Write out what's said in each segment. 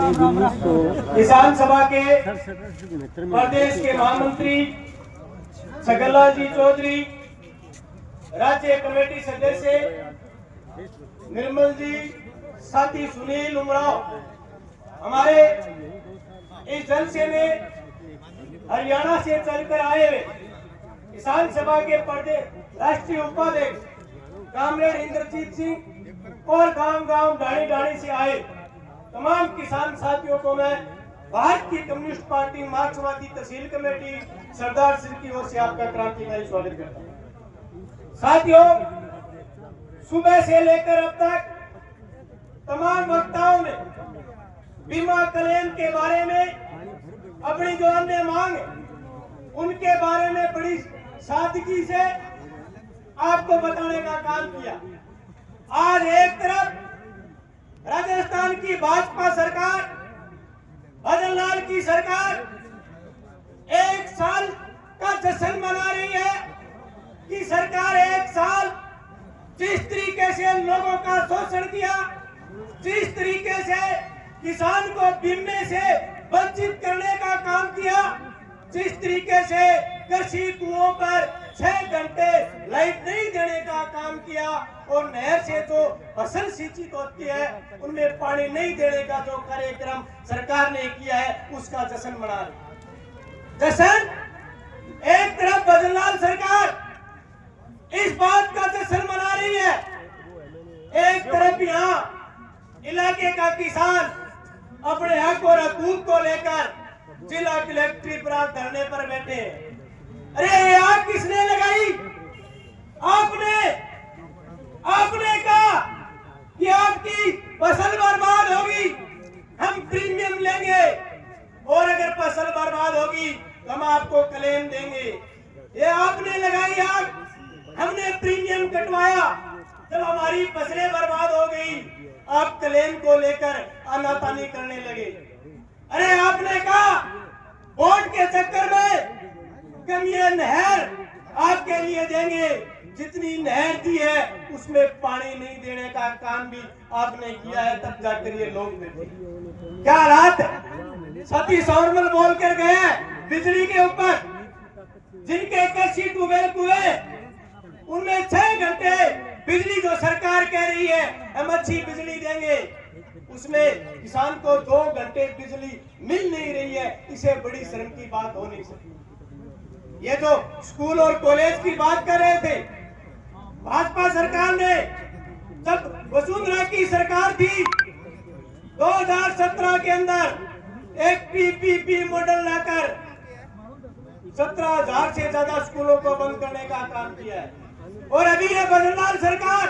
किसान सभा के प्रदेश के महामंत्री छगनलाल जी चौधरी, राज्य कमेटी सदस्य निर्मल जी, साथी सुनील उमराव, हमारे इस जलसे में हरियाणा से चलकर आए हुए किसान सभा के प्रदेश राष्ट्रीय उपाध्यक्ष कामरेड इंद्रजीत सिंह और गांव गांव ढाणी ढाणी से आए तमाम किसान साथियों को मैं भारत की कम्युनिस्ट पार्टी मार्क्सवादी तहसील कमेटी सरदार सिंह की ओर से आपका क्रांतिकारी स्वागत करता हूँ। साथियों, सुबह से लेकर अब तक तमाम वक्ताओं ने बीमा क्लेम के बारे में अपनी जो अन्य मांग है उनके बारे में बड़ी सादगी से आपको बताने का काम किया। आज एक तरफ राजस्थान की भाजपा सरकार, भजन लाल की सरकार 1 साल का जश्न मना रही है कि सरकार 1 साल जिस तरीके से लोगों का शोषण किया, जिस तरीके से किसान को बीमे से वंचित करने का काम किया, जिस तरीके से कृषि कुओं पर 6 घंटे लाइट नहीं देने का काम किया और नहर से जो फसल सिंचित होती है उनमें पानी नहीं देने का जो कार्यक्रम सरकार ने किया है उसका जश्न मना रही। जश्न एक तरफ भजनलाल सरकार इस बात का जश्न मना रही है, एक तरफ यहाँ इलाके का किसान अपने हक और हकूक को लेकर जिला कलेक्ट्रेट पर धरने पर बैठे हैं। अरे आग किसने लगाई? आपने कहा कि आपकी फसल बर्बाद होगी, हम प्रीमियम लेंगे और अगर फसल बर्बाद होगी तो हम आपको क्लेम देंगे। ये आपने लगाई आग, हमने प्रीमियम कटवाया, जब हमारी फसलें बर्बाद हो गई आप क्लेम को लेकर आनाकानी करने लगे। अरे आपने कहा वोट के चक्कर में कम ये नहर आपके लिए देंगे, जितनी नहर दी है उसमें पानी नहीं देने का काम भी आपने किया है, तब जाकर ये लोग देते। क्या रात सतीश सौरमल बोल कर गए हैं बिजली के ऊपर, जिनके कृषि ट्यूबवेल हुए उनमें 6 घंटे बिजली जो सरकार कह रही है हम अच्छी बिजली देंगे, उसमें किसान को 2 घंटे बिजली मिल नहीं रही है। इसे बड़ी शर्म की बात हो नहीं सकती। ये जो स्कूल और कॉलेज की बात कर रहे थे, भाजपा सरकार ने जब वसुंधरा की सरकार थी 2017 के अंदर एक पीपीपी मॉडल लाकर 17,000 से ज्यादा स्कूलों को बंद करने का काम किया है। और अभी ये भजनलाल सरकार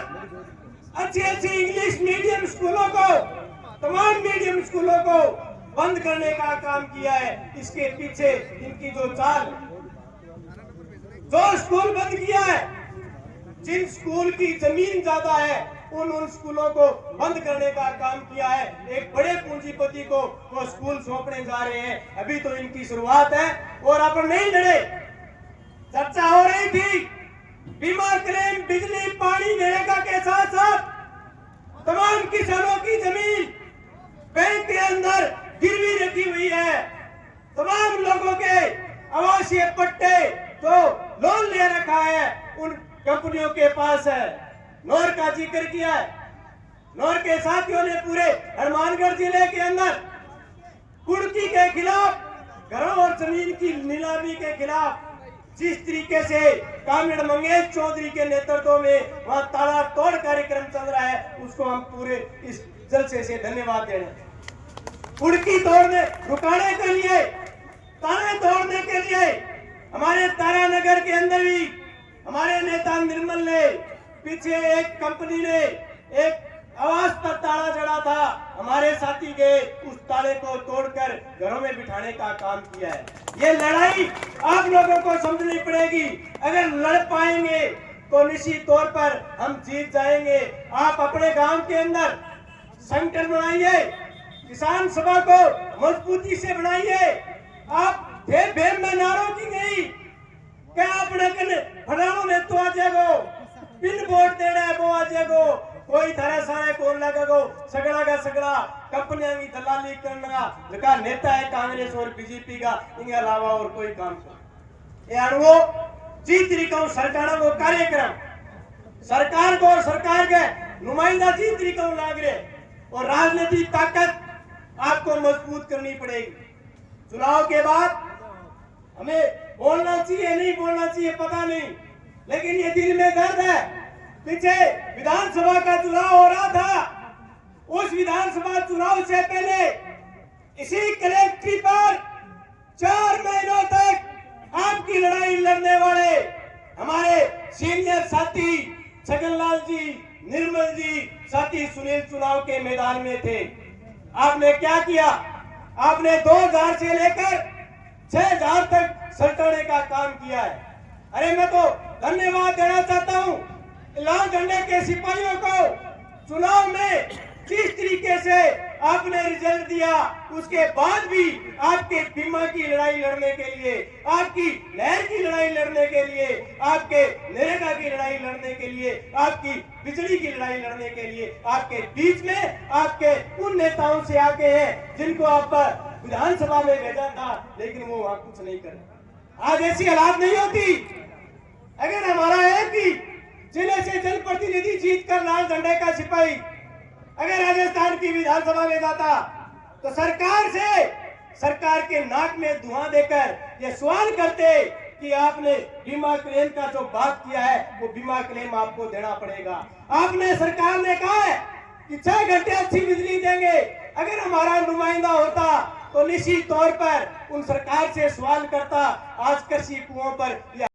अच्छे इंग्लिश मीडियम स्कूलों को, तमाम मीडियम स्कूलों को बंद करने का काम किया है। इसके पीछे इनकी जो चाल, जो स्कूल बंद किया है, जिन स्कूल की जमीन ज्यादा है उन स्कूलों को बंद करने का काम किया है। एक बड़े पूंजीपति को वो स्कूल सौंपने जा रहे हैं। अभी तो इनकी शुरुआत है और अपन नहीं लड़े। चर्चा हो रही थी बीमा क्लेम, बिजली पानी देने के साथ साथ तमाम किसानों की जमीन बैंक के अंदर गिरवी रखी हुई है, तमाम लोगों के आवासीय पट्टे तो लोन ले रखा है उन कंपनियों के पास है। नौर का जिक्र किया है, नौर के साथियों ने पूरे हनुमानगढ़ जिले के अंदर कुर्की के खिलाफ, घरों और जमीन की नीलामी के खिलाफ जिस तरीके से कामरेड मंगेश चौधरी के नेतृत्व में वहां ताला तोड़ कार्यक्रम चल रहा है, उसको हम पूरे इस जलसे से धन्यवाद दे रहे हैं। कुर्की तोड़ने रुकाने के लिए, ताले तोड़ने के लिए हमारे तारानगर के अंदर भी हमारे नेता निर्मल ने, पीछे एक कंपनी ने एक आवास पर ताला जड़ा था, हमारे साथी गए उस ताले को तोड़कर घरों में बिठाने का काम किया है। ये लड़ाई आप लोगों को समझनी पड़ेगी। अगर लड़ पाएंगे तो निश्चित तौर पर हम जीत जाएंगे। आप अपने गांव के अंदर संगठन बनाइए, किसान सभा को मजबूती से बनाइए। आप भेम में नारों की नहीं, क्या अपने फलाणों ने तो आ जाएगो, पिन वोट देना है वो आ जाएगो, कोई थारा सारे कौन लगेगो, सगड़ा का सगड़ा कंपनियां की दलाली करना जका नेता है कांग्रेस और बीजेपी का इनके अलावा और कोई काम ये अणुओ जी तरीका सरकार को कार्यक्रम सरकार को और सरकार के नुमाइंदा जी तरीका लाग रहे और राजनीतिक ताकत आपको मजबूत करनी पड़ेगी। चुनाव के बाद हमें बोलना चाहिए नहीं बोलना चाहिए पता नहीं, लेकिन ये दिल में दर्द है। पीछे विधानसभा का चुनाव हो रहा था, उस विधानसभा चुनाव से पहले इसी कलेक्ट्री पर 4 महीनों तक आपकी लड़ाई लड़ने वाले हमारे सीनियर साथी छगनलाल जी, निर्मल जी, साथी सुनील चुनाव के मैदान में थे। आपने क्या किया? आपने 2000 से लेकर 6000 तक सल्टाने का काम किया है। अरे मैं तो धन्यवाद देना चाहता हूं लाल झंडे के सिपाहियों को। चुनाव में जिस तरीके से आपने रिजल्ट दिया उसके बाद भी आपके बीमा की लड़ाई लड़ने के लिए, आपकी नहर की लड़ाई लड़ने के लिए, आपके नरेगा की लड़ाई लड़ने के लिए, आपकी बिजली की लड़ाई लड़ने के लिए आपके बीच में आपके उन नेताओं से आके हैं जिनको आप विधानसभा में भेजा था, लेकिन वो वहां कुछ नहीं करे। आज ऐसी हालात नहीं होती। अगर हमारा एक ही जिले से जनप्रतिनिधि जीत कर लाल झंडे का सिपाही अगर राजस्थान की विधानसभा में जाता तो सरकार के नाक में धुआं देकर ये सवाल करते कि आपने बीमा क्लेम का जो बात किया है वो बीमा क्लेम आपको देना पड़ेगा। आपने सरकार ने कहा है कि 6 घंटे अच्छी बिजली देंगे। अगर हमारा नुमाइंदा होता तो निश्चित तौर पर उन सरकार से सवाल करता। आज कृषि कुओं पर